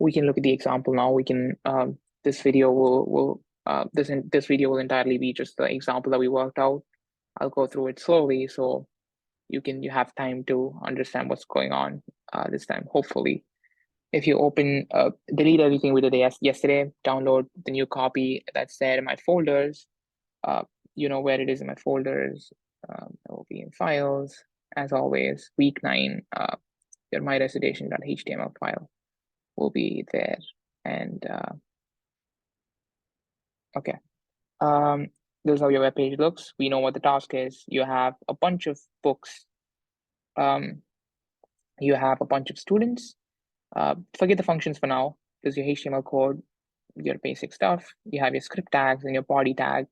we can look at the example now. We can this video this video will entirely be just the example that we worked out. I'll go through it slowly so you have time to understand what's going on this time, hopefully. If you open, delete everything we did yesterday, download the new copy that's there in my folders. You know where it is in my folders. It will be in files, as always. Week 9, your myrecitation.html file will be there. And okay, this is how your web page looks. We know what the task is. You have a bunch of books. You have a bunch of students. Forget the functions for now. There's your HTML code, your basic stuff. You have your script tags and your body tag.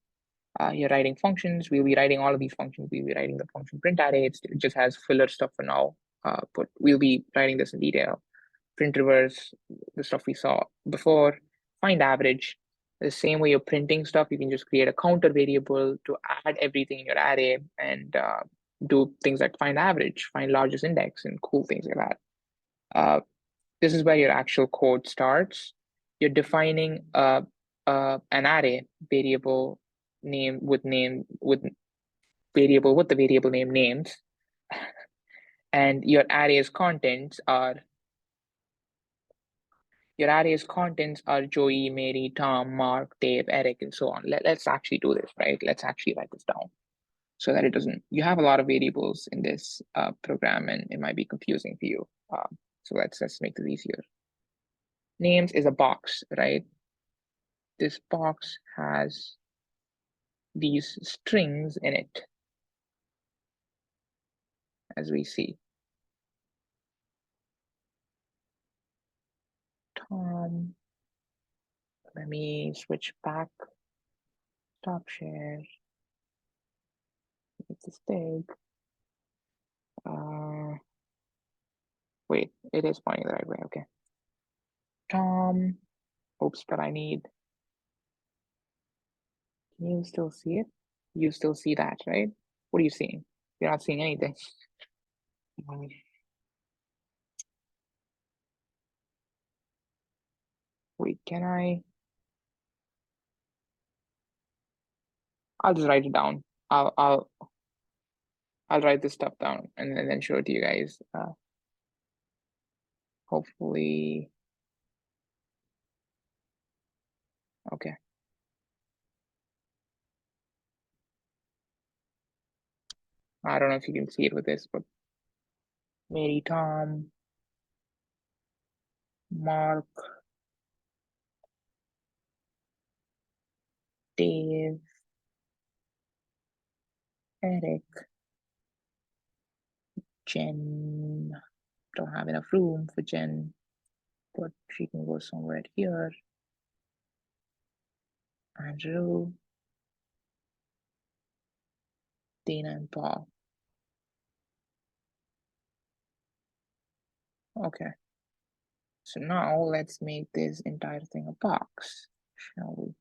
You're writing functions. We'll be writing all of these functions. We'll be writing the function print array. It just has filler stuff for now, but we'll be writing this in detail. Print reverse, the stuff we saw before. Find average. The same way you're printing stuff, you can just create a counter variable to add everything in your array and do things like find average, find largest index, and cool things like that. This is where your actual code starts. You're defining an array variable name with the variable name names, and your array's contents are Joey, Mary, Tom, Mark, Dave, Eric, and so on. Let's actually do this, right? Let's actually write this down so that it doesn't. You have a lot of variables in this program, and it might be confusing for you. So let's make this easier. Names is a box, right? This box has these strings in it, as we see. Tom, let me switch back. Stop share. Make this big. Wait, it is pointing the right way. Okay. Tom. Oops, but I need. Can you still see it? You still see that, right? What are you seeing? You're not seeing anything. Wait, can I? I'll just write it down. I'll write this stuff down and then show it to you guys. Hopefully. Okay. I don't know if you can see it with this, but Mary, Tom, Mark, Dave, Eric, Jen. Don't have enough room for Jen, but she can go somewhere here. Andrew, Dana, and Paul. Okay. So now let's make this entire thing a box, shall we?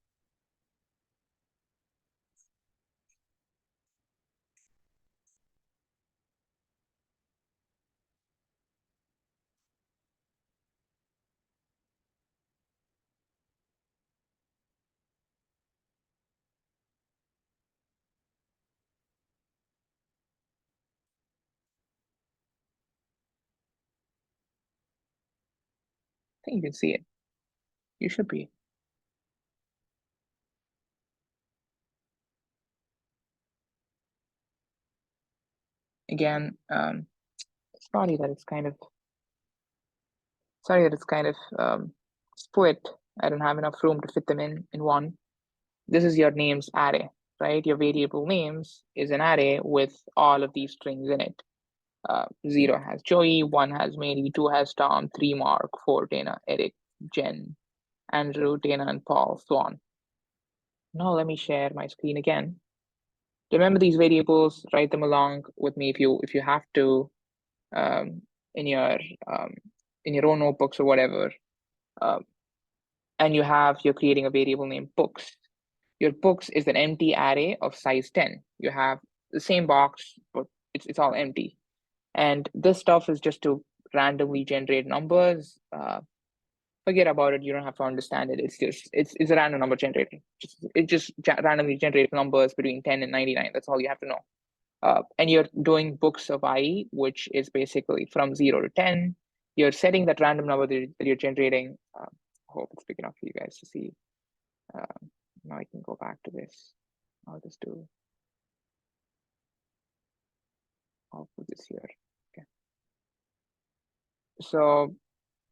I think you can see it. You should be. Again, sorry that it's kind of split. I don't have enough room to fit them in one. This is your names array, right? Your variable names is an array with all of these strings in it. 0 has Joey, 1 has Mary, 2 has Tom, 3 Mark, 4 Dana, Eric, Jen, Andrew, Dana, and Paul, so on. Now let me share my screen again. Remember these variables, write them along with me if you have to, in your own notebooks or whatever. And you're creating a variable named books. Your books is an empty array of size 10. You have the same box, but it's all empty. And this stuff is just to randomly generate numbers. forget about it. You don't have to understand it. It's a random number generator. It just randomly generates numbers between 10 and 99. That's all you have to know. And you're doing books of I, which is basically from 0 to 10. You're setting that random number that you're generating. I hope it's big enough for you guys to see. Now I can go back to this. I'll put this here. Okay. So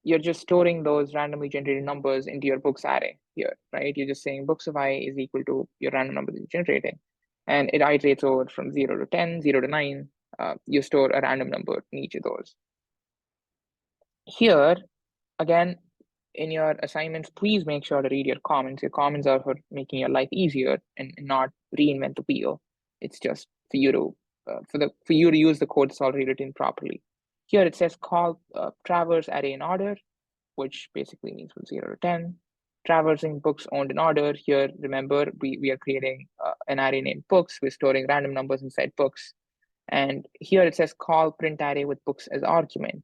you're just storing those randomly generated numbers into your books array here, right? You're just saying books of I is equal to your random number that you're generating. And it iterates over from 0 to 10, 0 to 9. You store a random number in each of those. Here, again, in your assignments, please make sure to read your comments. Your comments are for making your life easier and not reinvent the wheel. It's just for you to use the code that's already written properly. Here it says call traverse array in order, which basically means from 0 to 10. Traversing books owned in order. Here, remember, we are creating an array named books. We're storing random numbers inside books. And here it says call print array with books as argument.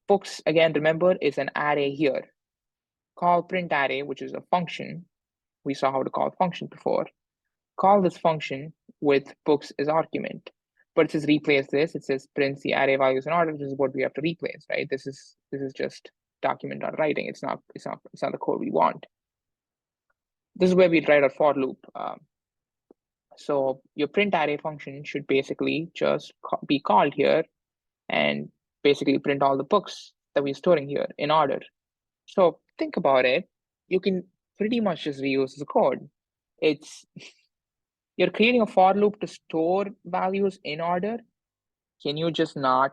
Books, again, remember, is an array here. Call print array, which is a function. We saw how to call function before. Call this function with books as argument. But it says replace this. It says print the array values in order. This is what we have to replace, right? This is just document.writing. It's not the code we want. This is where we write our for loop. So your print array function should basically just be called here and basically print all the books that we're storing here in order. So think about it. You can pretty much just reuse the code. You're creating a for loop to store values in order. Can you just not?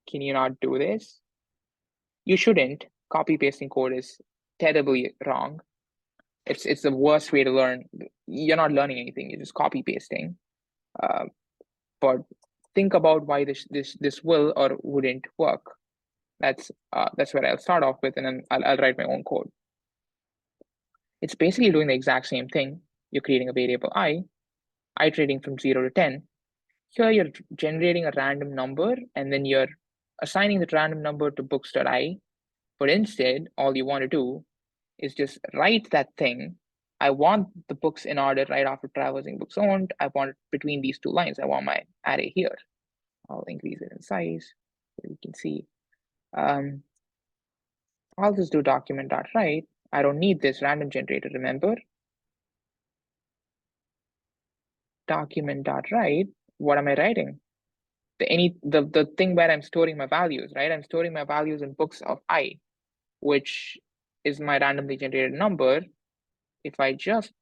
Can you not do this? You shouldn't. Copy pasting code is terribly wrong. It's the worst way to learn. You're not learning anything. You're just copy pasting. But think about why this will or wouldn't work. That's where I'll start off with, and then I'll write my own code. It's basically doing the exact same thing. You're creating a variable I, iterating from 0 to 10. Here you're generating a random number, and then you're assigning that random number to books.I. But instead, all you want to do is just write that thing. I want the books in order right after traversing books owned. I want it between these two lines. I want my array here. I'll increase it in size so you can see. I'll just do document.write. I don't need this random generator, remember? Document.write, what am I writing? The thing where I'm storing my values, right? I'm storing my values in books of I, which is my randomly generated number. If I just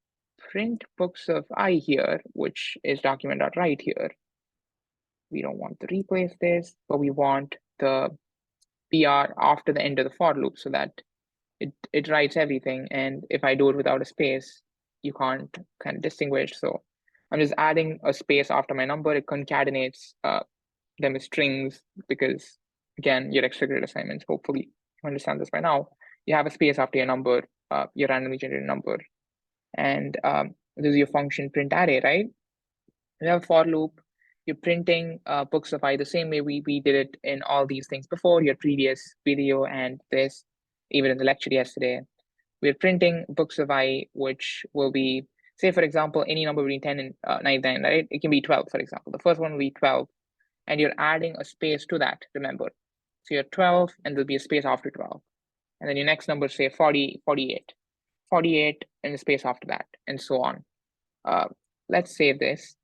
print books of I here, which is document.write here, we don't want to replace this, but we want the PR after the end of the for loop so that it writes everything. And if I do it without a space, you can't kind of distinguish. So I'm just adding a space after my number. It concatenates them as strings because, again, your extra grid assignments, hopefully you understand this by now. You have a space after your number, your randomly generated number. And this is your function print array, right? You have a for loop. You're printing books of I the same way we did it in all these things before, your previous video and this, even in the lecture yesterday. We're printing books of I, which will be, say, for example, any number between 10 and 99, right? It can be 12, for example. The first one will be 12, and you're adding a space to that, remember. So you're 12, and there'll be a space after 12. And then your next number, say 40, 48. 48, and a space after that, and so on. Let's save this.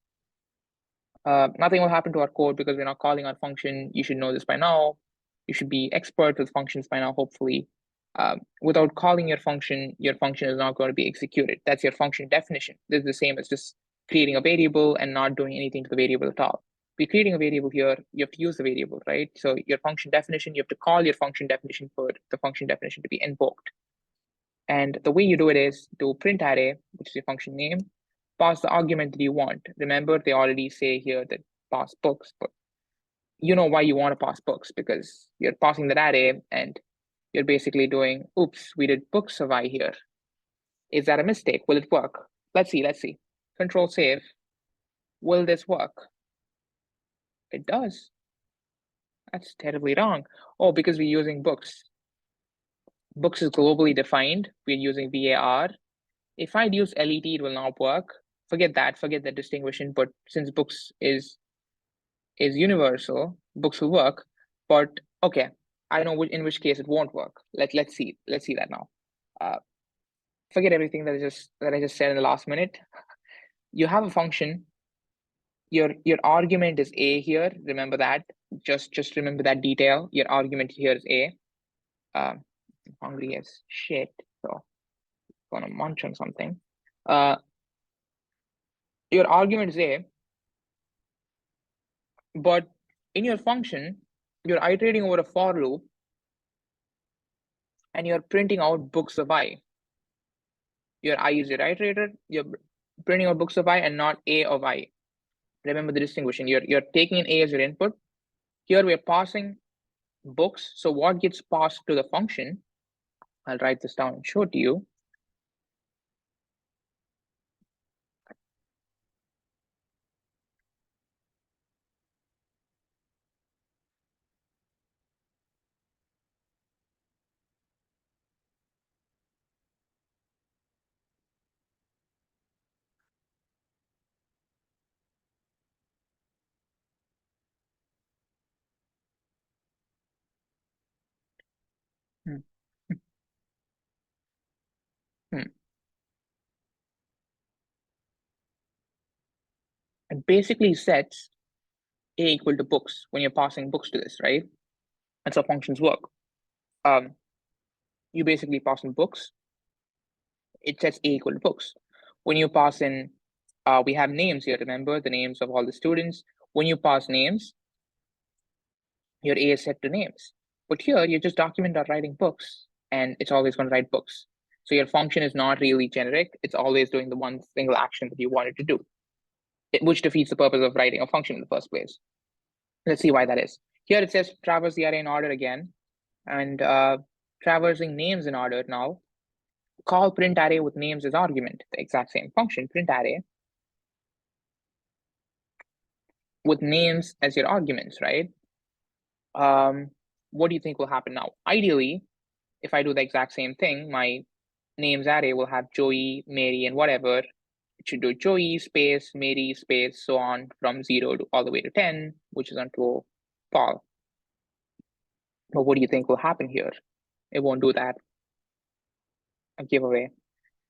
Nothing will happen to our code because we're not calling our function. You should know this by now. You should be expert with functions by now, hopefully. Without calling your function is not going to be executed. That's your function definition. This is the same as just creating a variable and not doing anything to the variable at all. We're creating a variable here, you have to use the variable, right? So your function definition, you have to call your function definition for the function definition to be invoked. And the way you do it is do print array, which is your function name, pass the argument that you want. Remember, they already say here that pass books, but you know why you want to pass books, because you're passing that array and you're basically doing, oops, we did books of I here. Is that a mistake? Will it work? Let's see. Control save. Will this work? It does. That's terribly wrong. Oh, because we're using books. Books is globally defined. We're using VAR. If I'd use LET, it will not work. Forget that. Forget the distinguishing. But since books is universal, books will work. But okay, I know in which case it won't work. Let's see that now. Forget everything that I just said in the last minute. You have a function. Your argument is a here. Remember that. Just remember that detail. Your argument here is a. I'm hungry as shit, so I'm gonna munch on something. Your argument is a, but in your function, you're iterating over a for loop, and you're printing out books of I. Your I is your iterator. You're printing out books of I and not a of I. Remember the distinguishing. You're taking an a as your input. Here we're passing books. So what gets passed to the function? I'll write this down and show it to you. Hmm. Hmm. It basically sets a equal to books when you're passing books to this, right? That's how functions work. You basically pass in books. It sets a equal to books. When you pass in, we have names here. Remember the names of all the students. When you pass names, your A is set to names. But here you just document writing books, and it's always going to write books. So your function is not really generic. It's always doing the one single action that you want it to do, which defeats the purpose of writing a function in the first place. Let's see why that is. Here it says traverse the array in order again, and traversing names in order now. Call print array with names as argument, the exact same function, print array, with names as your arguments, right? What do you think will happen now? Ideally, if I do the exact same thing, my names array will have Joey, Mary, and whatever. It should do Joey space, Mary space, so on from 0 to all the way to 10, which is until Paul. But what do you think will happen here? It won't do that. A giveaway.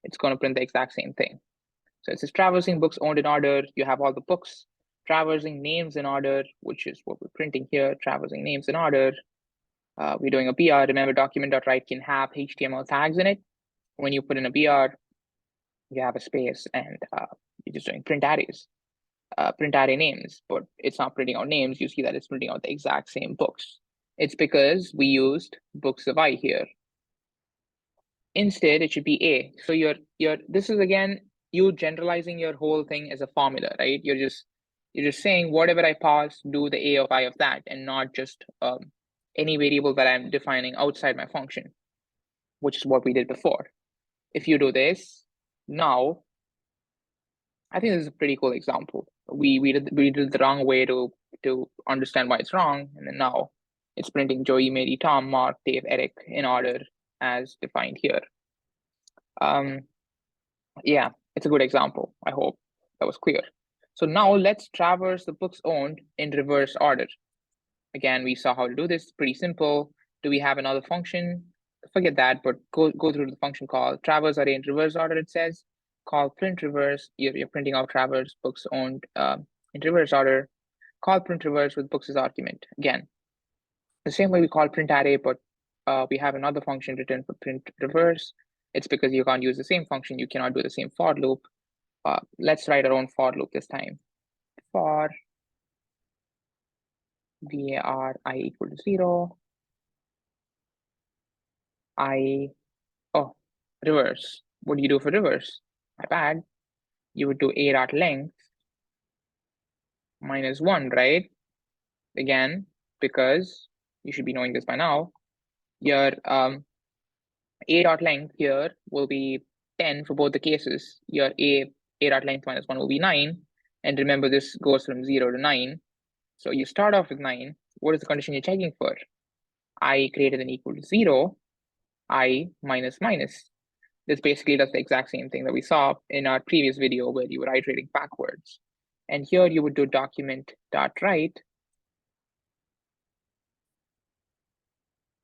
It's going to print the exact same thing. So it says traversing books owned in order. You have all the books. Traversing names in order, which is what we're printing here. Traversing names in order. We're doing a BR. Remember, document.write can have HTML tags in it. When you put in a BR, you have a space, and you're just doing print arrays, print array names, but it's not printing out names. You see that it's printing out the exact same books. It's because we used books of I here. Instead, it should be A. So this is again you generalizing your whole thing as a formula, right? You're just saying whatever I pass, do the A of I of that, and not just any variable that I'm defining outside my function, which is what we did before. If you do this now, I think this is a pretty cool example. We did the wrong way to understand why it's wrong, and then now it's printing Joey, Mary, Tom, Mark, Dave, Eric in order as defined here. Yeah, it's a good example. I hope that was clear. So now let's traverse the books owned in reverse order. Again, we saw how to do this. Pretty simple. Do we have another function? Forget that, but go through the function call. Traverse array in reverse order, it says. Call print reverse. You're printing out traverse books owned in reverse order. Call print reverse with books as argument. Again, the same way we call print array, but we have another function written for print reverse. It's because you can't use the same function. You cannot do the same for loop. Let's write our own for loop this time. For var I equal to 0. Reverse. What do you do for reverse? My bad. You would do a dot length minus 1, right? Again, because you should be knowing this by now. Your a dot length here will be 10 for both the cases. Your a dot length minus 1 will be 9. And remember, this goes from 0 to 9. So you start off with 9. What is the condition you're checking for? I greater than equal to 0, I minus minus. This basically does the exact same thing that we saw in our previous video where you were iterating backwards. And here you would do document.write.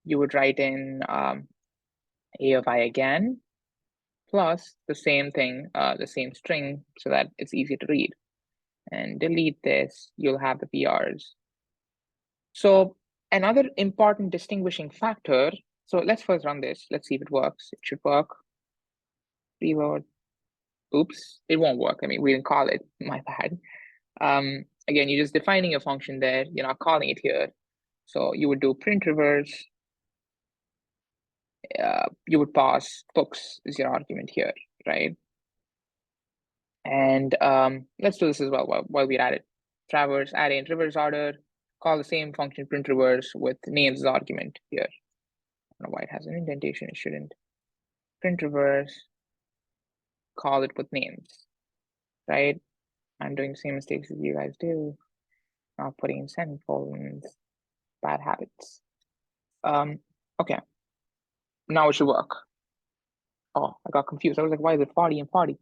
You would write in a of I again, plus the same thing, the same string, so that it's easier to read. And delete this, you'll have the PRs. So another important distinguishing factor, so let's first run this. Let's see if it works. It should work. Reload. Oops, it won't work. I mean, we didn't call it, my bad. Again, you're just defining a function there. You're not calling it here. So you would do print reverse. You would pass books is your argument here, right? And let's do this as well while we're at it. Traverse, array in reverse order. Call the same function print reverse with names as argument here. I don't know why it has an indentation. It shouldn't. Print reverse. Call it with names, right? I'm doing the same mistakes as you guys do. Not putting in semicolons. Bad habits. Okay. Now it should work. Oh, I got confused. I was like, why is it 40 and 40?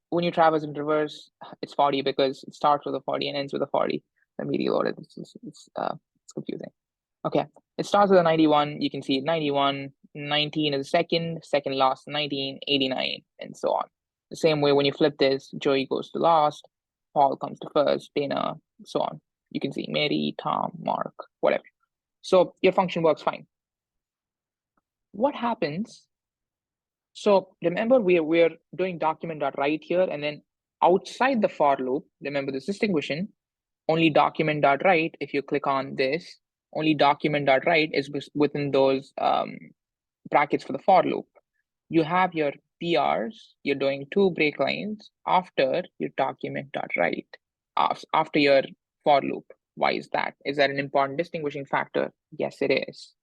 When you traverse in reverse, it's 40 because it starts with a 40 and ends with a 40. Let me reload it. It's confusing. Okay, it starts with a 91. You can see 91, 19 is the second last 19, 89, and so on. The same way when you flip this, Joey goes to last, Paul comes to first, Dana, so on. You can see Mary, Tom, Mark, whatever. So your function works fine. What happens? So remember, we're doing document.write here, and then outside the for loop, remember this distinguishing, only document.write, if you click on this, only document.write is within those brackets for the for loop. You have your PRs, you're doing 2 break lines after your document.write, after your for loop. Why is that? Is that an important distinguishing factor? Yes, it is.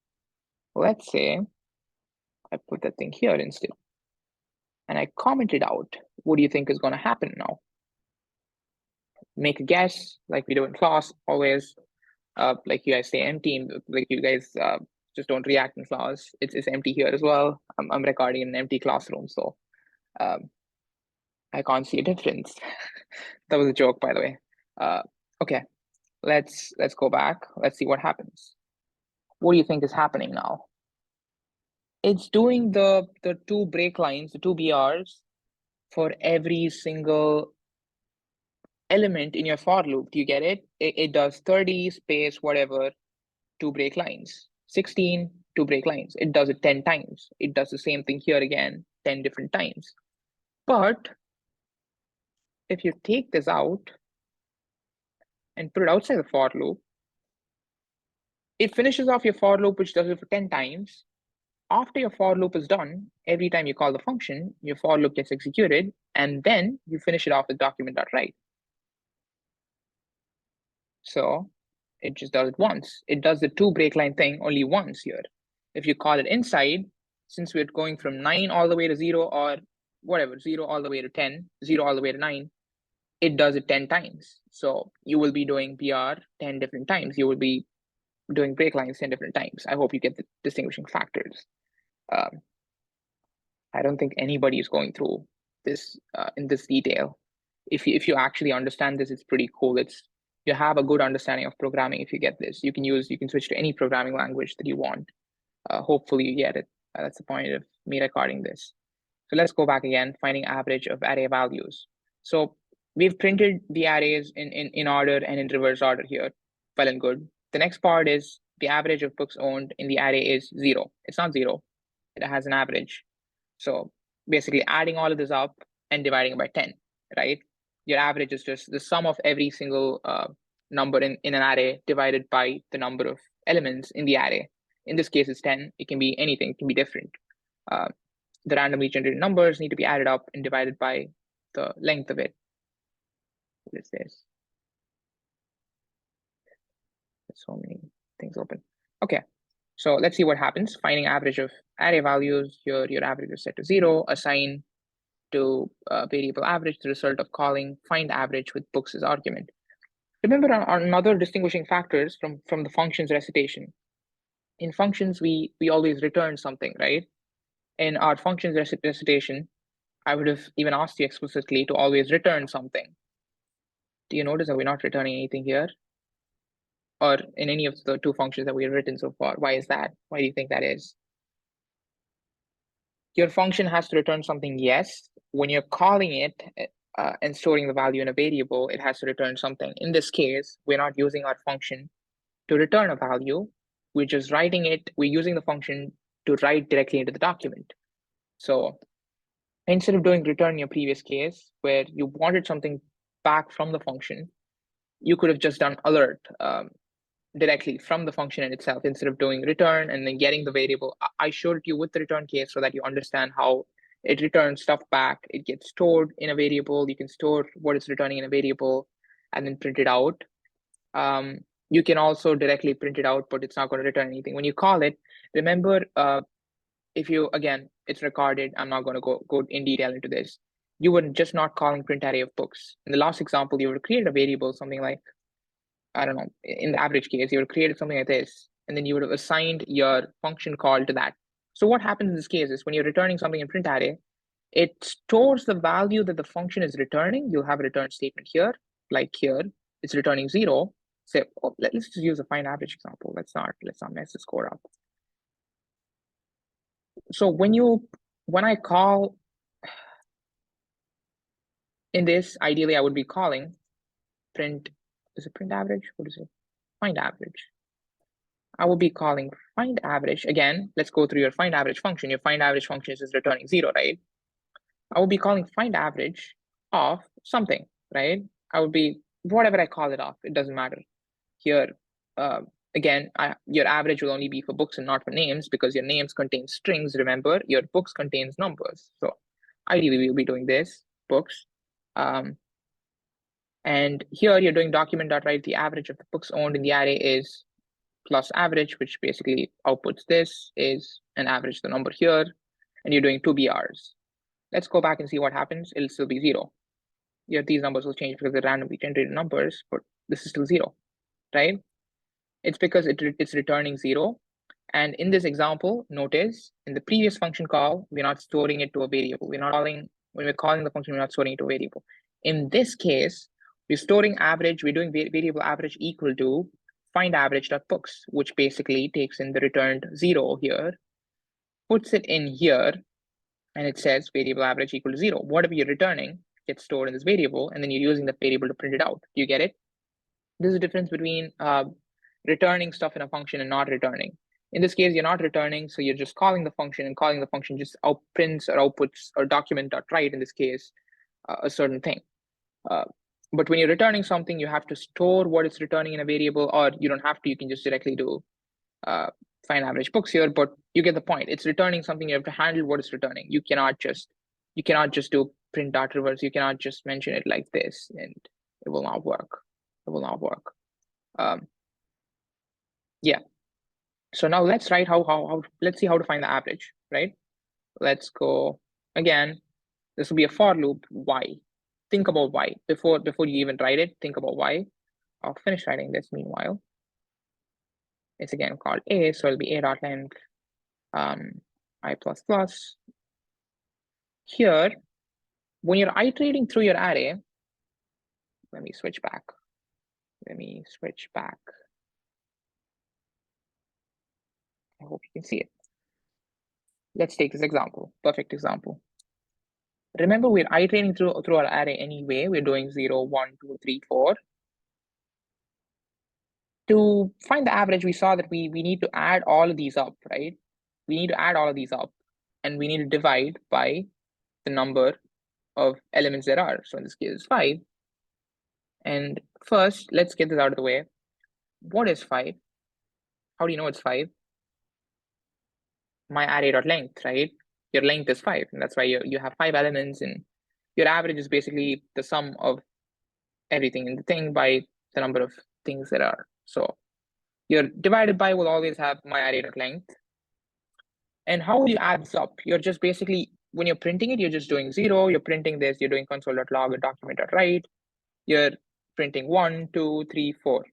Let's say I put that thing here instead, and I commented out. What do you think is going to happen now? Make a guess, like we do in class always. Like you guys say empty, like you guys just don't react in class. It's empty here as well. I'm recording in an empty classroom, so I can't see a difference. That was a joke, by the way. Okay, let's go back. Let's see what happens. What do you think is happening now? It's doing the 2 break lines, the 2 BRs for every single element in your for loop. Do you get it? It does 30 space whatever 2 break lines, 16 2 break lines. It does it 10 times. It does the same thing here again 10 different times. But if you take this out and put it outside the for loop, it finishes off your for loop, which does it for 10 times. After your for loop is done, every time you call the function, your for loop gets executed, and then you finish it off with document.write. So it just does it once. It does the 2 break line thing only once here. If you call it inside, since we're going from 9 all the way to 0 or whatever, 0 all the way to 10, 0 all the way to 9, it does it 10 times. So you will be doing PR 10 different times. You will be doing break lines 10 different times. I hope you get the distinguishing factors. I don't think anybody is going through this in this detail. If you actually understand this, it's pretty cool. You have a good understanding of programming if you get this. You can switch to any programming language that you want. Hopefully you get it. That's the point of me recording this. So let's go back again, finding average of array values. So we've printed the arrays in order and in reverse order here. Well and good. The next part is the average of books owned in the array is 0. It's not 0. It has an average. So basically adding all of this up and dividing it by 10, right? Your average is just the sum of every single number in an array divided by the number of elements in the array. In this case, it's 10. It can be anything. It can be different. The randomly generated numbers need to be added up and divided by the length of it. What is this? There's so many things open. Okay, so let's see what happens. Finding average of array values. Your average is set to 0. Assign to variable average the result of calling find average with books as argument. Remember another distinguishing factors from the functions recitation. In functions, we always return something, right? In our functions recitation, I would have even asked you explicitly to always return something. Do you notice that we're not returning anything here? Or in any of the two functions that we've written so far? Why is that? Why do you think that is? Your function has to return something, yes. When you're calling it and storing the value in a variable, it has to return something. In this case, we're not using our function to return a value. We're just writing it. We're using the function to write directly into the document. So instead of doing return in your previous case, where you wanted something back from the function, you could have just done alert directly from the function in itself instead of doing return and then getting the variable. I showed it to you with the return case so that you understand how it returns stuff back. It gets stored in a variable. You can store what it's returning in a variable and then print it out. You can also directly print it out, but it's not going to return anything. When you call it, remember, if you, again, it's recorded, I'm not going to go in detail into this. You were just not calling print array of books. In the last example, you would create a variable, something like, I don't know, in the average case, you would have created something like this, and then you would have assigned your function call to that. So what happens in this case is when you're returning something in print array, it stores the value that the function is returning. You'll have a return statement here, like here, it's returning 0. So let's just use a find average example. Let's not mess this code up. So when I call in this, ideally I would be calling print, is it print average? What is it? Find average. I will be calling find average. Again, let's go through your find average function. Your find average function is returning 0, right? I will be calling find average of something, right? I would be, whatever I call it off, it doesn't matter. Here, again, your average will only be for books and not for names because your names contain strings. Remember, your books contains numbers. So ideally, we'll be doing this, books. And here you're doing document.write. The average of the books owned in the array is plus average, which basically outputs this is an average, the number here, and you're doing 2 BRs. Let's go back and see what happens. It'll still be 0. Yeah, these numbers will change because they're randomly generated numbers, but this is still 0, right? It's because it's returning 0. And in this example, notice in the previous function call, we're not storing it to a variable. We're not calling, when we're calling the function, we're not storing it to a variable. In this case, we're storing average, we're doing variable average equal to find average.books, which basically takes in the returned 0 here, puts it in here, and it says variable average equal to 0. Whatever you're returning gets stored in this variable, and then you're using the variable to print it out. Do you get it? There's a difference between returning stuff in a function and not returning. In this case, you're not returning, so you're just calling the function, and calling the function just prints or outputs or document.write, in this case, a certain thing. But when you're returning something, you have to store what it's returning in a variable, or you don't have to, you can just directly do find average books here, but you get the point. It's returning something, you have to handle what it's returning. You cannot just do print.reverse. You cannot just mention it like this, and it will not work. It will not work. Yeah. So now let's write let's see how to find the average, right? Let's go again. This will be a for loop. Why? Think about why before you even write it. Think about why. I'll finish writing this meanwhile. It's again called a, so it'll be a.length I plus plus. Here, when you're iterating through your array, let me switch back. I hope you can see it. Let's take this example, perfect example. Remember, we're iterating through our array anyway. We're doing 0, 1, 2, 3, 4. To find the average, we saw that we need to add all of these up, right? We need to add all of these up, and we need to divide by the number of elements there are. So in this case, 5. And first, let's get this out of the way. What is 5? How do you know it's 5? My array.length, right? Your length is 5, and that's why you have 5 elements, and your average is basically the sum of everything in the thing by the number of things there are. So your divided by will always have my array.length. And how will you add this up? You're just basically, when you're printing it, you're just doing 0, you're printing this, you're doing console.log or document.write, you're printing 1, 2, 3, 4.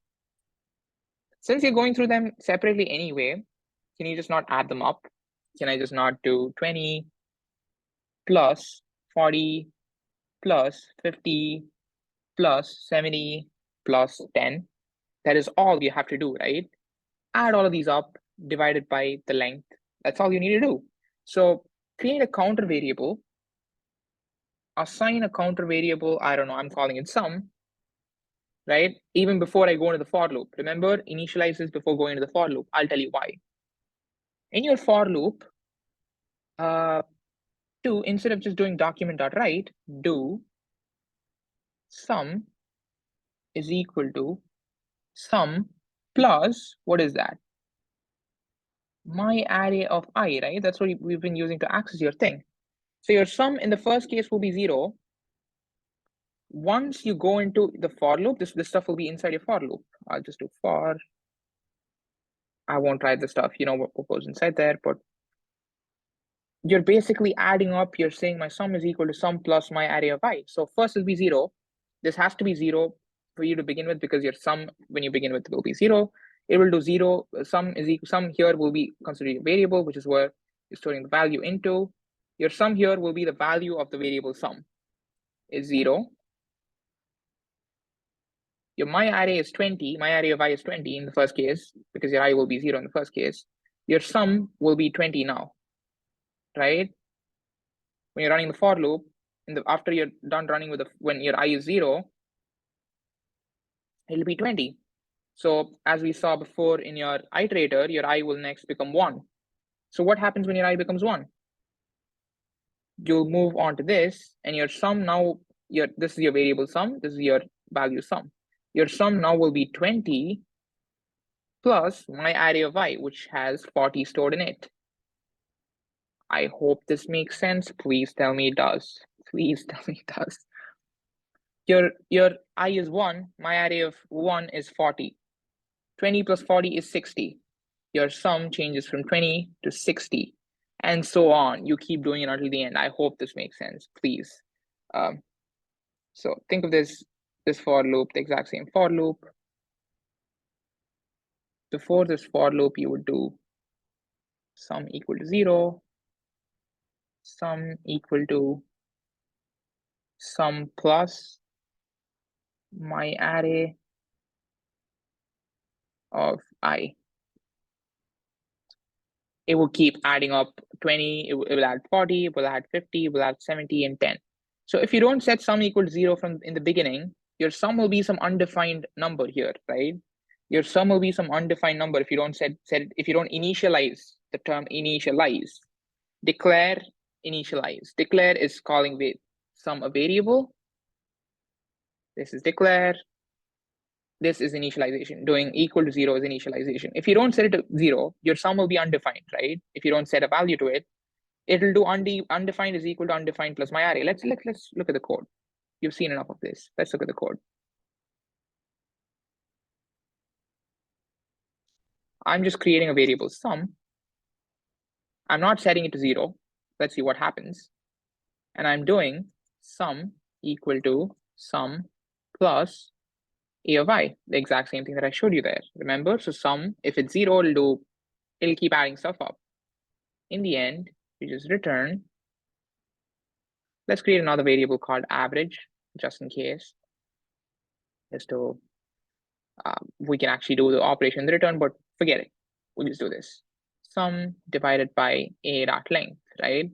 Since you're going through them separately anyway, can you just not add them up? Can I just not do 20 plus 40 plus 50 plus 70 plus 10? That is all you have to do, right? Add all of these up, divided by the length. That's all you need to do. So create a counter variable, assign a counter variable, I don't know, I'm calling it sum, right? Even before I go into the for loop. Remember, initialize this before going into the for loop. I'll tell you why. In your for loop, instead of just doing document.write, do sum is equal to sum plus, what is that? My array of I, right? That's what we've been using to access your thing. So your sum in the first case will be 0. Once you go into the for loop, this stuff will be inside your for loop. I'll just do for. I won't write the stuff, you know what goes inside there, but you're basically adding up, you're saying my sum is equal to sum plus my array of I. So first will be 0. This has to be 0 for you to begin with, because your sum when you begin with will be 0. It will do 0. Sum here will be considered a variable, which is where you're storing the value into. Your sum here will be the value of the variable sum is 0. Your my array is 20. My array of I is 20 in the first case, because your I will be 0 in the first case. Your sum will be 20 now, right? When you're running the for loop, after you're done running with when your I is 0, it'll be 20. So as we saw before in your iterator, your I will next become 1. So what happens when your I becomes 1? You'll move on to this, and your sum now, this is your variable sum, this is your value sum. Your sum now will be 20 plus my array of I, which has 40 stored in it. I hope this makes sense. Please tell me it does. Please tell me it does. Your I is 1, my array of 1 is 40. 20 plus 40 is 60. Your sum changes from 20 to 60, and so on. You keep doing it until the end. I hope this makes sense, please. So think of this for loop, the exact same for loop. Before this for loop, you would do sum equal to 0, sum equal to sum plus my array of I. It will keep adding up 20, it will add 40, it will add 50, it will add 70 and 10. So if you don't set sum equal to 0 from in the beginning, your sum will be some undefined number here, right? Your sum will be some undefined number if you don't if you don't initialize the term initialize. Declare initialize. Declare is calling with sum a variable. This is declare. This is initialization. Doing equal to 0 is initialization. If you don't set it to 0, your sum will be undefined, right? If you don't set a value to it, it'll do undefined is equal to undefined plus my array. Let's look at the code. You've seen enough of this. Let's look at the code. I'm just creating a variable sum. I'm not setting it to 0. Let's see what happens. And I'm doing sum equal to sum plus a of I, the exact same thing that I showed you there. Remember, so sum, if it's 0, it'll keep adding stuff up. In the end, we just return. Let's create another variable called average, just in case. Just to we can actually do the operation in the return, but forget it. We'll just do this. Sum divided by a dot length, right?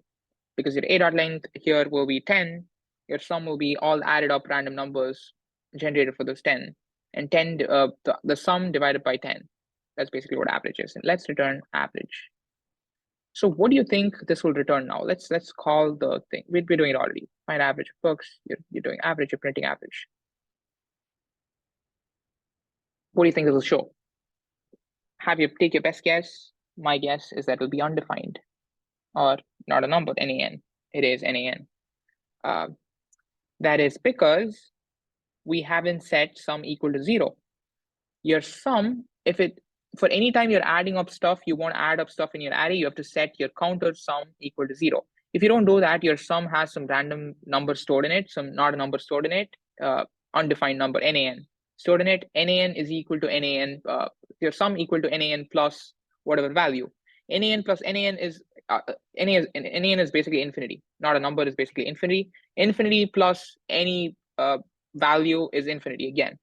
Because your a dot length here will be 10. Your sum will be all added up random numbers generated for those 10. And 10, the sum divided by 10. That's basically what average is. And let's return average. So what do you think this will return now? Let's call the thing. We're doing it already. Find average of books. You're doing average. You're printing average. What do you think it will show? Take your best guess. My guess is that it will be undefined, or not a number, NaN. It is NaN. That is because we haven't set sum equal to 0. Your sum, for any time you're adding up stuff, you want to add up stuff in your array, you have to set your counter sum equal to 0. If you don't do that, your sum has some random number stored in it, some not a number stored in it. undefined number, NaN. Stored in it, NaN is equal to NaN, your sum equal to NaN plus whatever value. NaN plus NaN is NaN is basically infinity. Not a number, is basically infinity. Infinity plus any value is infinity again.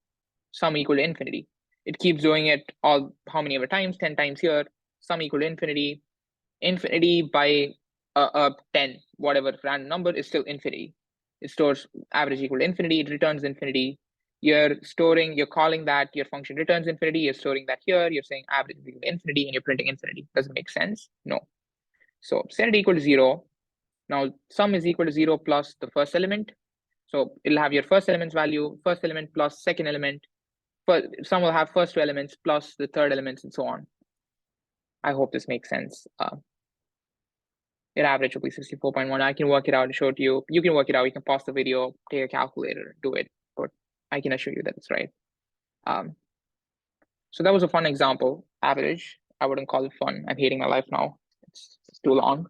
Sum equal to infinity. It keeps doing it all how many ever times, 10 times here. Sum equal to infinity. Infinity by 10, whatever random number is still infinity. It stores average equal to infinity, it returns infinity. You're calling that your function returns infinity, you're storing that here, you're saying average is equal to infinity, and you're printing infinity. Does it make sense? No. So set it equal to 0. Now sum is equal to 0 plus the first element. So it'll have your first element's value, first element plus second element. Sum will have first two elements plus the third elements and so on. I hope this makes sense. Your average will be 64.1. I can work it out and show it to you. You can work it out. You can pause the video, take a calculator, do it. But I can assure you that it's right. So that was a fun example. Average. I wouldn't call it fun. I'm hating my life now. It's too long.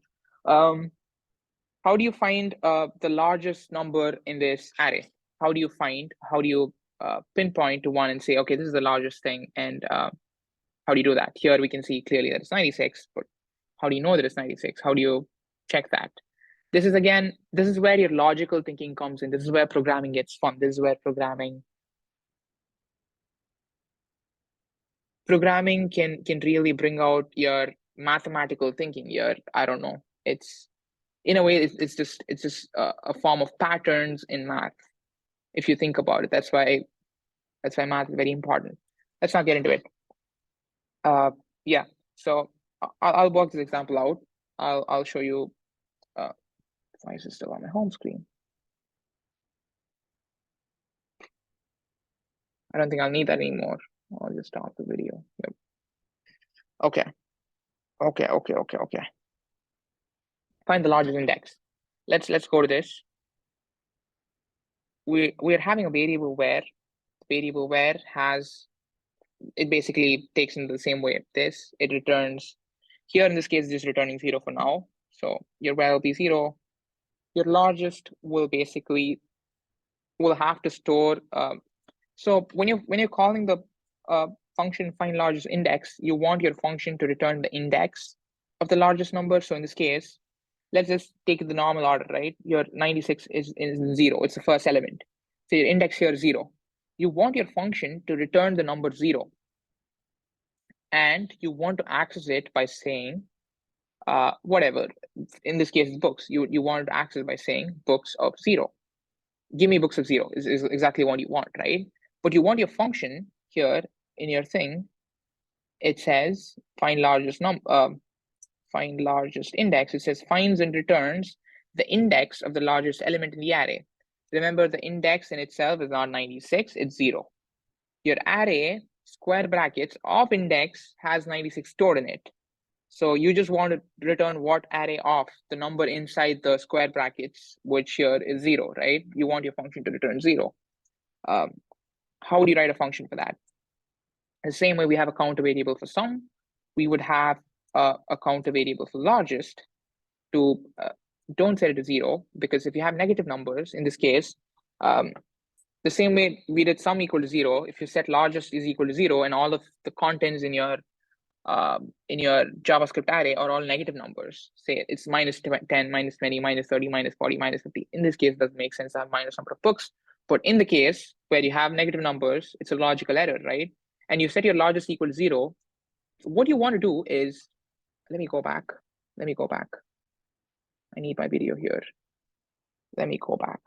How do you find the largest number in this array? How do you pinpoint to one and say, okay, this is the largest thing? And how do you do that? Here we can see clearly that it's 96, but how do you know that it's 96? How do you check that? This is where your logical thinking comes in. This is where programming gets fun. This is where programming can really bring out your mathematical thinking. I don't know. It's in a way it's just a form of patterns in math. If you think about it, that's why math is very important. Let's not get into it. Yeah. So I'll work this example out. I'll show you. Why is it still on my home screen? I don't think I'll need that anymore. I'll just stop the video. Yep. Okay. Find the largest index. Let's go to this. We're having a variable where has, it basically takes in the same way this. It returns here in this case just returning 0 for now. So your where will be 0. Your largest will basically have to store. So when you're calling the function find largest index, you want your function to return the index of the largest number. So in this case, let's just take the normal order, right? Your 96 is 0. It's the first element. So your index here is 0. You want your function to return the number 0. And you want to access it by saying whatever. In this case, it's books. You want to access by saying books of 0. Give me books of 0 is exactly what you want, right? But you want your function here in your thing. It says find largest index. It says finds and returns the index of the largest element in the array. Remember, the index in itself is not 96, it's 0. Your array square brackets of index has 96 stored in it. So you just want to return what array of the number inside the square brackets, which here is 0, right? You want your function to return 0. How do you write a function for that? The same way we have a counter variable for sum, we would have a counter variable for largest to don't set it to 0, because if you have negative numbers, in this case, the same way we did sum equal to 0, if you set largest is equal to 0 and all of the contents in your JavaScript array are all negative numbers, say it's minus 10, minus 20, minus 30, minus 40, minus 50. In this case, it doesn't make sense to have minus number of books. But in the case where you have negative numbers, it's a logical error, right? And you set your largest equal to 0. What you want to do is, let me go back. I need my video here. Let me go back.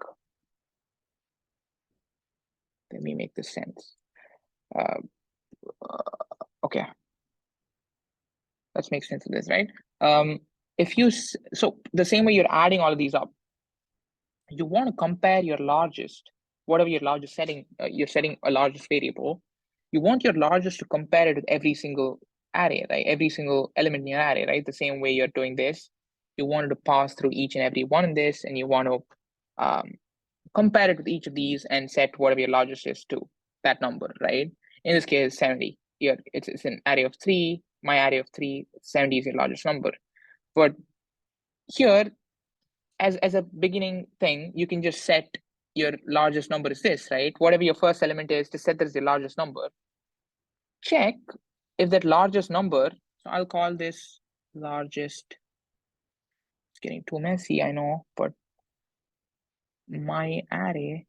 Let me make this sense. Okay. Let's make sense of this, right? So the same way you're adding all of these up, you want to compare your largest, whatever your largest setting, you're setting a largest variable. You want your largest to compare it with every single array, right? Every single element in your array, right? The same way you're doing this, you wanted to pass through each and every one in this, and you want to compare it with each of these and set whatever your largest is to that number, right? In this case, 70. Here, it's an array of 3. My array of 3, 70 is your largest number. But here, as a beginning thing, you can just set your largest number is this, right? Whatever your first element is, just set that as your largest number. Check if that largest number, so I'll call this largest, it's getting too messy, I know, but my array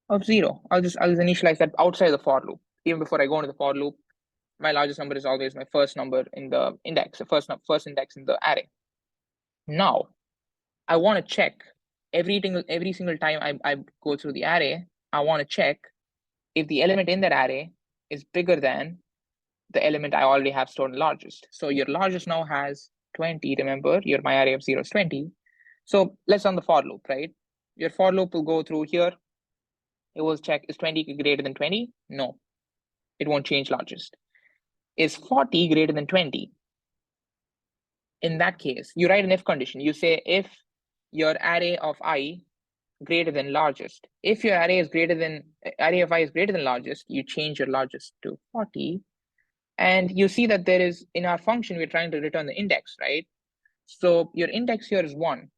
of 0. I'll just initialize that outside the for loop. Even before I go into the for loop, my largest number is always my first number in the index, the first index in the array. Now, I want to check every single time I go through the array, I want to check if the element in that array is bigger than the element I already have stored in largest. So your largest now has 20, remember, my array of 0 is 20. So let's run the for loop, right? Your for loop will go through here. It will check, is 20 greater than 20? No, it won't change largest. Is 40 greater than 20? In that case, you write an if condition. You say if your array of I greater than largest. If your array of I is greater than largest, you change your largest to 40. And you see that there is, in our function, we're trying to return the index, right? So your index here is 1,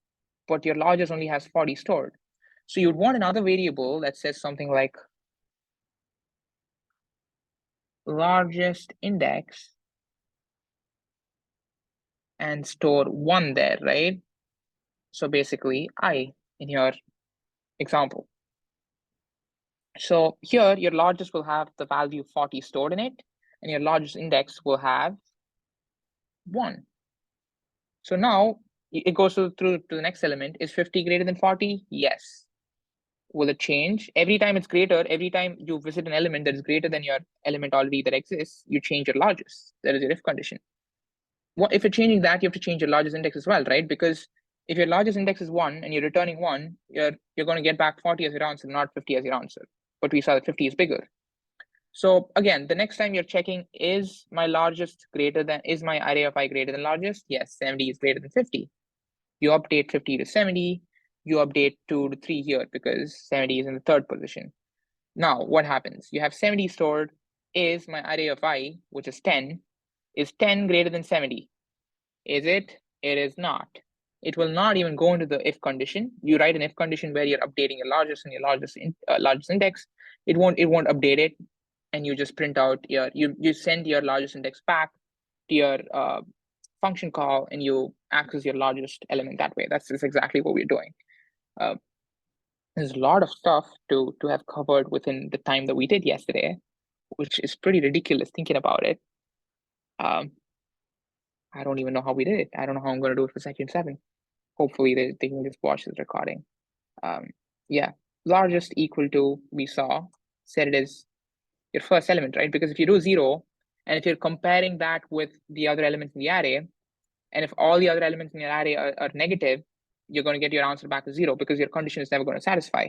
but your largest only has 40 stored. So you'd want another variable that says something like largest index and store 1 there, right? So basically I in your example. So here your largest will have the value 40 stored in it, and your largest index will have 1. So now it goes through to the next element. Is 50 greater than 40? Yes. Will it change? Every time it's greater, every time you visit an element that is greater than your element already that exists, you change your largest. That is your if condition. Well, if you're changing that, you have to change your largest index as well, right? Because if your largest index is 1 and you're returning 1, you're going to get back 40 as your answer, not 50 as your answer. But we saw that 50 is bigger. So again, the next time you're checking, is my largest greater than, is my array of I greater than largest? Yes, 70 is greater than 50. You update 50 to 70, you update 2 to 3 here because 70 is in the third position. Now, what happens? You have 70 stored. Is my array of I, which is 10, is 10 greater than 70? Is it? It is not. It will not even go into the if condition. You write an if condition where you're updating your largest and your largest index. It won't update it, and you just print out your you send your largest index back to your function call, and you access your largest element that way. That's exactly what we're doing. There's a lot of stuff to have covered within the time that we did yesterday, which is pretty ridiculous thinking about it. I don't even know how we did it. I don't know how I'm going to do it for section 7. Hopefully they can just watch this recording. Yeah, largest equal to, we saw, said it is your first element, right? Because if you do 0, and if you're comparing that with the other elements in the array, and if all the other elements in your array are negative, you're going to get your answer back as 0 because your condition is never going to satisfy.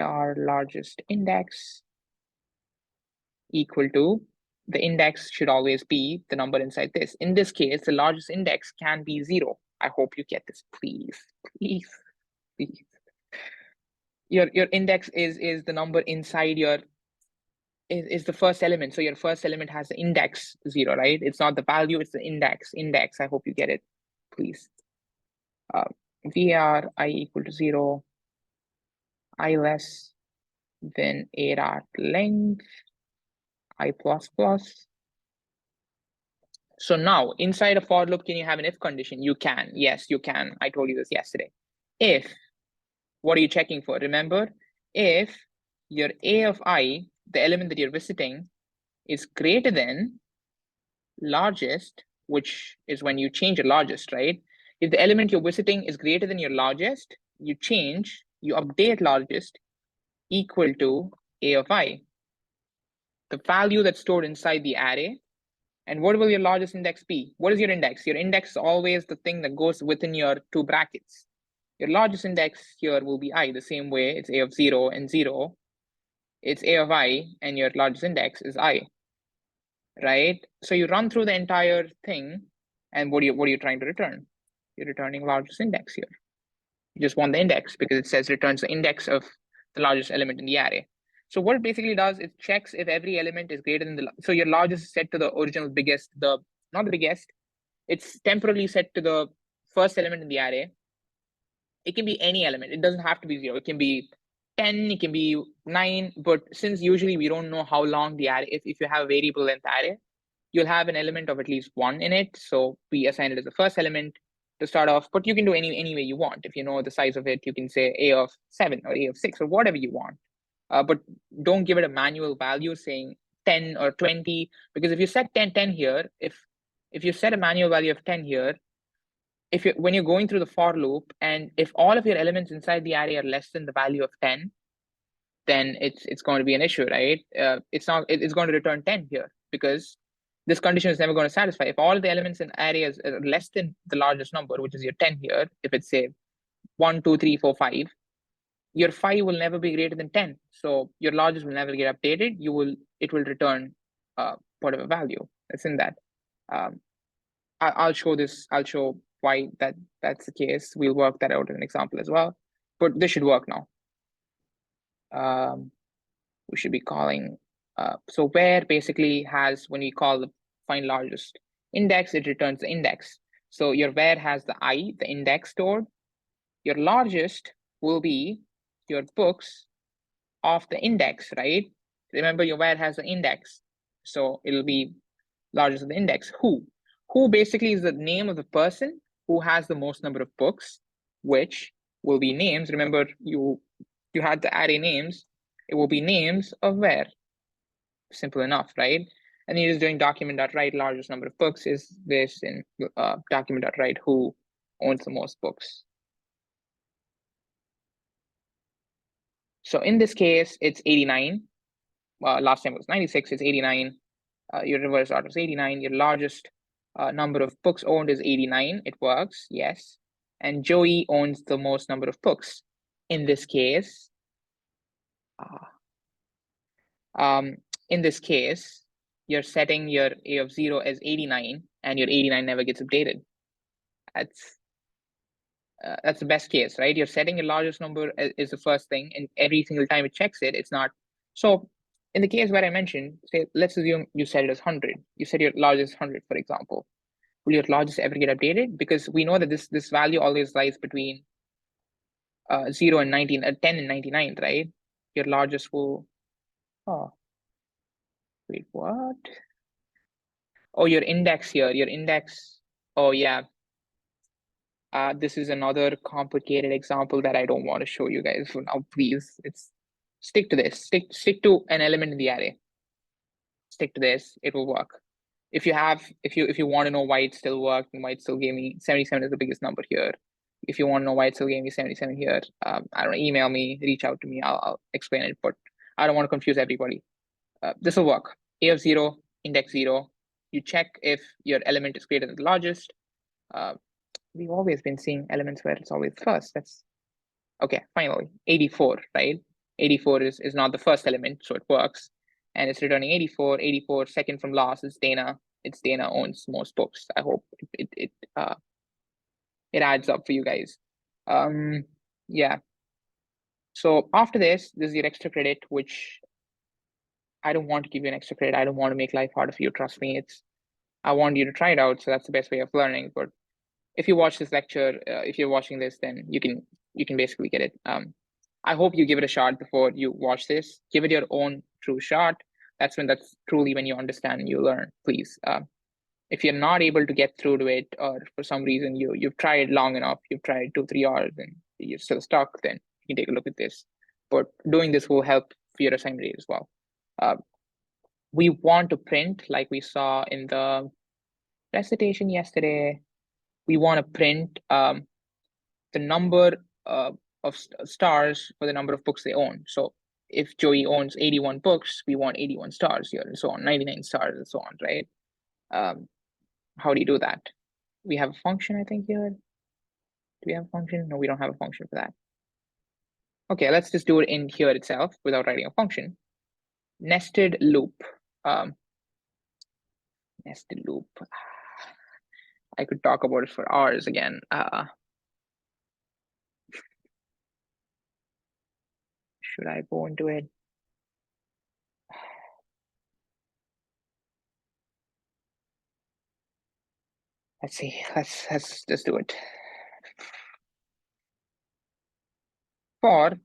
Our largest index equal to, the index should always be the number inside this. In this case, the largest index can be 0. I hope you get this, please, please, please. Your index is the number inside your, is the first element. So your first element has the index 0, right? It's not the value, it's the index. I hope you get it, please. var I equal to 0, I less than a dot length, I plus plus. So now inside a for loop, can you have an if condition? You can. Yes, you can. I told you this yesterday. If, what are you checking for? Remember, if your a of I, the element that you're visiting, is greater than largest, which is when you change your largest, right? If the element you're visiting is greater than your largest, you update largest equal to a of I, the value that's stored inside the array. And what will your largest index be? What is your index? Your index is always the thing that goes within your 2 brackets. Your largest index here will be I, the same way it's a of 0 and 0. It's a of I, and your largest index is I, right? So you run through the entire thing, and what are you trying to return? You're returning largest index here. You just want the index because it says returns the index of the largest element in the array. So what it basically does, it checks if every element is greater than so your largest is set to the original biggest, not the biggest, it's temporarily set to the first element in the array. it can be any element. It doesn't have to be 0. It can be 10, it can be 9, but since usually we don't know how long the array, if you have a variable length array, you'll have an element of at least 1 in it. So we assign it as the first element to start off, but you can do any way you want. If you know the size of it, you can say a of 7 or a of 6 or whatever you want. But don't give it a manual value saying 10 or 20, because if you set 10 here, if you set a manual value of 10 here, when you're going through the for loop, and if all of your elements inside the array are less than the value of 10, then it's going to be an issue, right? It's going to return 10 here, because this condition is never going to satisfy. If all the elements in array are less than the largest number, which is your 10 here, if it's say 1, 2, 3, 4, 5, your 5 will never be greater than 10. So your largest will never get updated. It will return whatever value that's in that. I'll show this. I'll show why that's the case. We'll work that out in an example as well. But this should work now. We should be calling. So where basically has, when we call the find largest index, it returns the index. So your where has the I, the index stored. Your largest will be your books of the index, right? Remember, your where has the index. So it'll be largest of the index. Who basically is the name of the person who has the most number of books, which will be names. Remember, you had the array names. It will be names of where. Simple enough, right? And you're just doing document.write largest number of books is this, in document.write who owns the most books. So in this case, it's 89. Last time it was 96, it's 89. Your reverse order is 89. Your largest number of books owned is 89. It works, yes. And Joey owns the most number of books. In this case, you're setting your A of 0 as 89, and your 89 never gets updated. That's the best case, right? You're setting your largest number is the first thing, and every single time it checks it, it's not. So in the case where I mentioned, say, let's assume you set it as 100. You set your largest 100, for example. Will your largest ever get updated? Because we know that this value always lies between 0 and 19, 10 and 99, right? Your largest will, oh, wait, what? Oh, your index here, your index, oh yeah. This is another complicated example that I don't want to show you guys for now, please. Stick to this, stick to an element in the array. Stick to this, it will work. If you want to know why it still worked and why it still gave me 77 is the biggest number here. If you want to know why it still gave me 77 here, I don't know, email me, reach out to me, I'll explain it, but I don't want to confuse everybody. This will work. A of 0, index 0. You check if your element is greater than the largest. We've always been seeing elements where it's always first. That's okay. Finally, 84, right? 84 is not the first element, so it works, and it's returning 84. 84, second from last is Dana. It's Dana owns most books. I hope it adds up for you guys. Yeah. So after this is your extra credit, which I don't want to give you an extra credit. I don't want to make life harder for you. Trust me. I want you to try it out. So that's the best way of learning. But if you watch this lecture, if you're watching this, then you can basically get it. I hope you give it a shot before you watch this. Give it your own true shot. That's truly when you understand and you learn. Please, if you're not able to get through to it, or for some reason you've tried long enough, you've tried 2-3 hours and you're still stuck, then you can take a look at this. But doing this will help for your assignment as well. We want to print, like we saw in the recitation yesterday, we want to print the number of stars for the number of books they own. So if Joey owns 81 books, we want 81 stars here, and so on, 99 stars and so on, right? How do you do that? We have a function, I think, here. Do we have a function? No, we don't have a function for that. Okay, let's just do it in here itself without writing a function. Nested loop. Nested loop. I could talk about it for hours again. Should I go into it? Let's see. Let's just do it. for,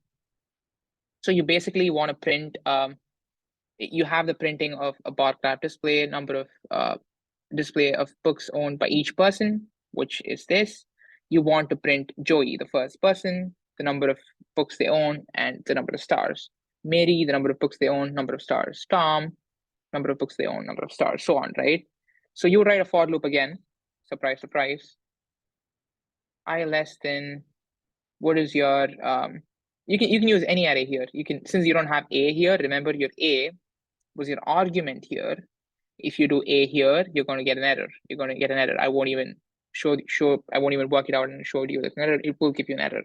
so you basically want to print, you have the printing of a bar graph display, number of display of books owned by each person, which is this. You want to print Joey, the first person, the number of books they own, and the number of stars. Mary, the number of books they own, number of stars. Tom, number of books they own, number of stars, so on, right? So you write a for loop again. Surprise, surprise. I less than, what is your, you can use any array here. You can, since you don't have A here, remember your A was your argument here. If you do A here, you're going to get an error. You're going to get an error. I won't even I won't even work it out and show you the error. It will give you an error.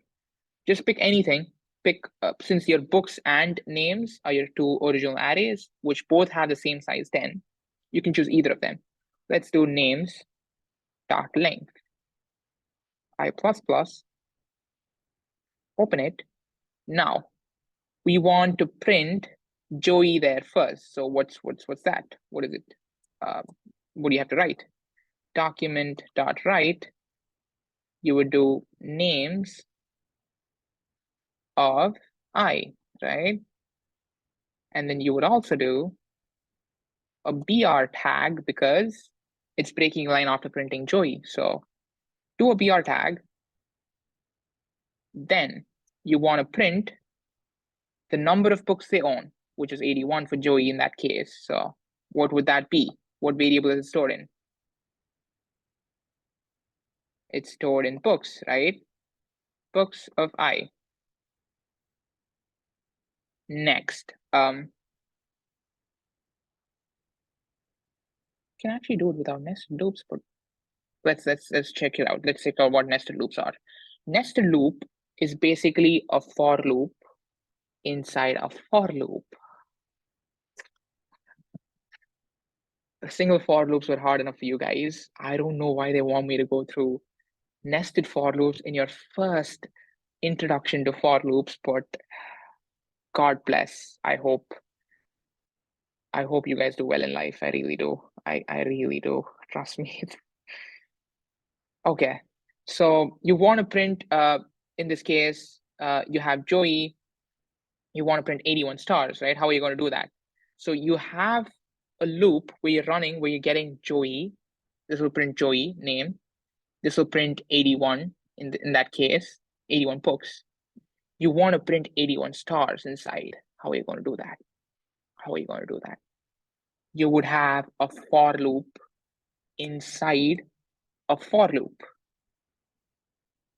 Just pick anything. Pick, since your books and names are your two original arrays, which both have the same size 10, you can choose either of them. Let's do names dot length. I++, open it. Now we want to print Joey there first. So what's that? What is it? What do you have to write? Document dot write. You would do names of I, right? And then you would also do a BR tag because it's breaking line after printing Joey. So do a BR tag. Then you want to print the number of books they own, which is 81 for Joey in that case. So what would that be? What variable is it stored in? It's stored in books, right? Books of I. Next, can actually do it without nested loops, but let's check it out. Let's check out what nested loops are. Nested loop is basically a for loop inside a for loop. Single for loops were hard enough for you guys. I don't know why they want me to go through nested for loops in your first introduction to for loops, but God bless. I hope you guys do well in life. I really do. I really do. Trust me. Okay. So you want to print, in this case, you have Joey. You want to print 81 stars, right? How are you going to do that? So you have a loop where you're running, where you're getting Joey. This will print Joey name. This will print 81 in that case, 81 books. You want to print 81 stars inside. How are you going to do that? How are you going to do that? You would have a for loop inside a for loop.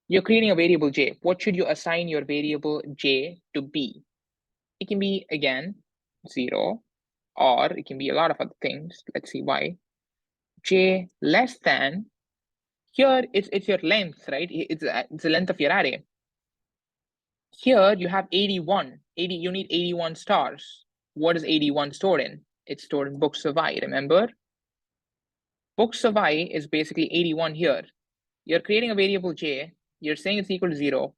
You're creating a variable j. What should you assign your variable j to be? It can be, again, 0, or it can be a lot of other things. Let's see why. J less than, here it's your length, right? It's the length of your array. Here you have 81. You need 81 stars. What is 81 stored in? It's stored in books of I, remember? Books of I is basically 81 here. You're creating a variable j. You're saying it's equal to 0.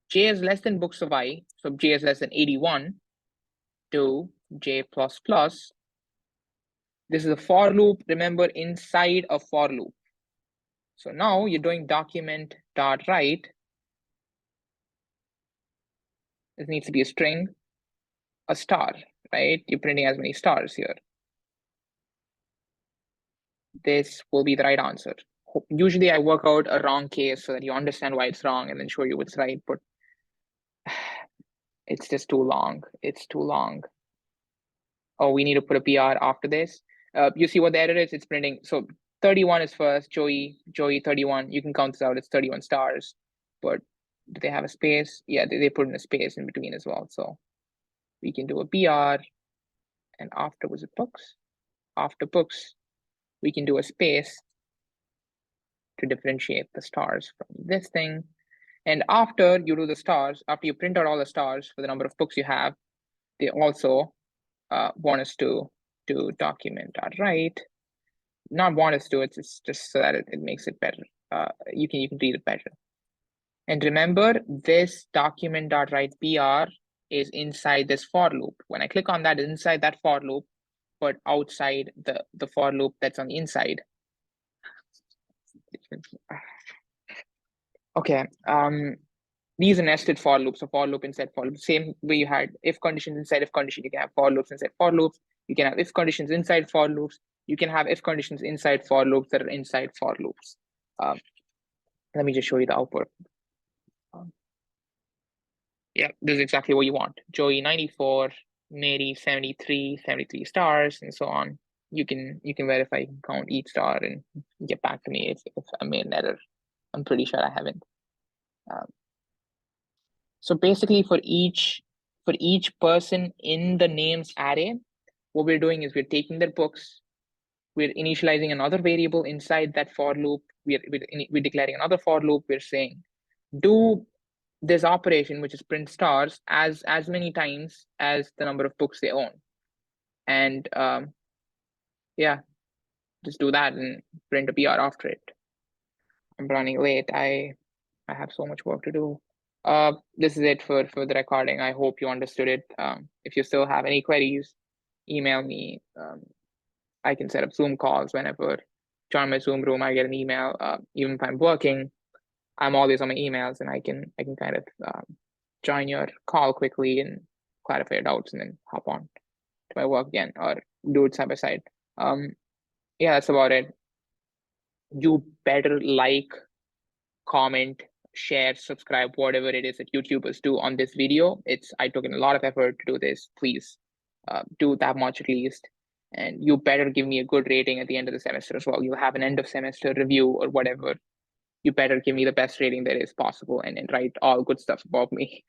J is less than books of I, so j is less than 81 to j++. This is a for loop, remember, inside a for loop. So now you're doing document.write. This needs to be a string, a star, right? You're printing as many stars here. This will be the right answer. Usually I work out a wrong case so that you understand why it's wrong and then show you what's right, but it's just too long. It's too long. Oh, we need to put a PR after this. You see what the error is? It's printing. So 31 is first, Joey 31. You can count this out. It's 31 stars. But do they have a space? Yeah, they put in a space in between as well. So we can do a PR. And after was it books? After books, we can do a space to differentiate the stars from this thing. And after you do the stars, after you print out all the stars for the number of books you have, they also want us to do document.write. Not want us to, it's just so that it makes it better. You can read it better. And remember, this document.write PR is inside this for loop. When I click on that, it's inside that for loop, but outside the for loop that's on the inside. Okay. these are nested for loops, so for loop inside for loop. Same way you had if conditions inside if condition, you can have for loops inside for loops. You can have if conditions inside for loops. You can have if conditions inside for loops that are inside for loops. Let me just show you the output. Yeah, this is exactly what you want. Joey 94, Mary 73, 73 stars, and so on. You can verify, you can count each star and get back to me if I made an error. I'm pretty sure I haven't. So basically for each person in the names array, what we're doing is we're taking their books, we're initializing another variable inside that for loop, we're declaring another for loop, we're saying do this operation, which is print stars, as many times as the number of books they own. And yeah, just do that and print a PR after it. I'm running late. I have so much work to do. This is it for the recording. I hope you understood it. If you still have any queries, email me. I can set up Zoom calls whenever. Join my Zoom room. I get an email. Even if I'm working, I'm always on my emails, and I can kind of join your call quickly and clarify your doubts, and then hop on to my work again or do it side by side. Yeah, that's about it. You better like, comment, share, subscribe, whatever it is that YouTubers do on this video. I took in a lot of effort to do this. Please do that much at least. And you better give me a good rating at the end of the semester as well. You'll have an end of semester review or whatever. You better give me the best rating that is possible and write all good stuff about me.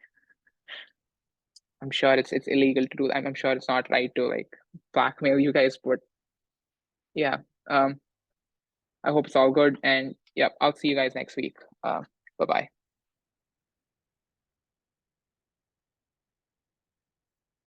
I'm sure it's illegal to do that. I'm sure it's not right to like blackmail you guys, but yeah. I hope it's all good. And yeah, I'll see you guys next week. Bye-bye.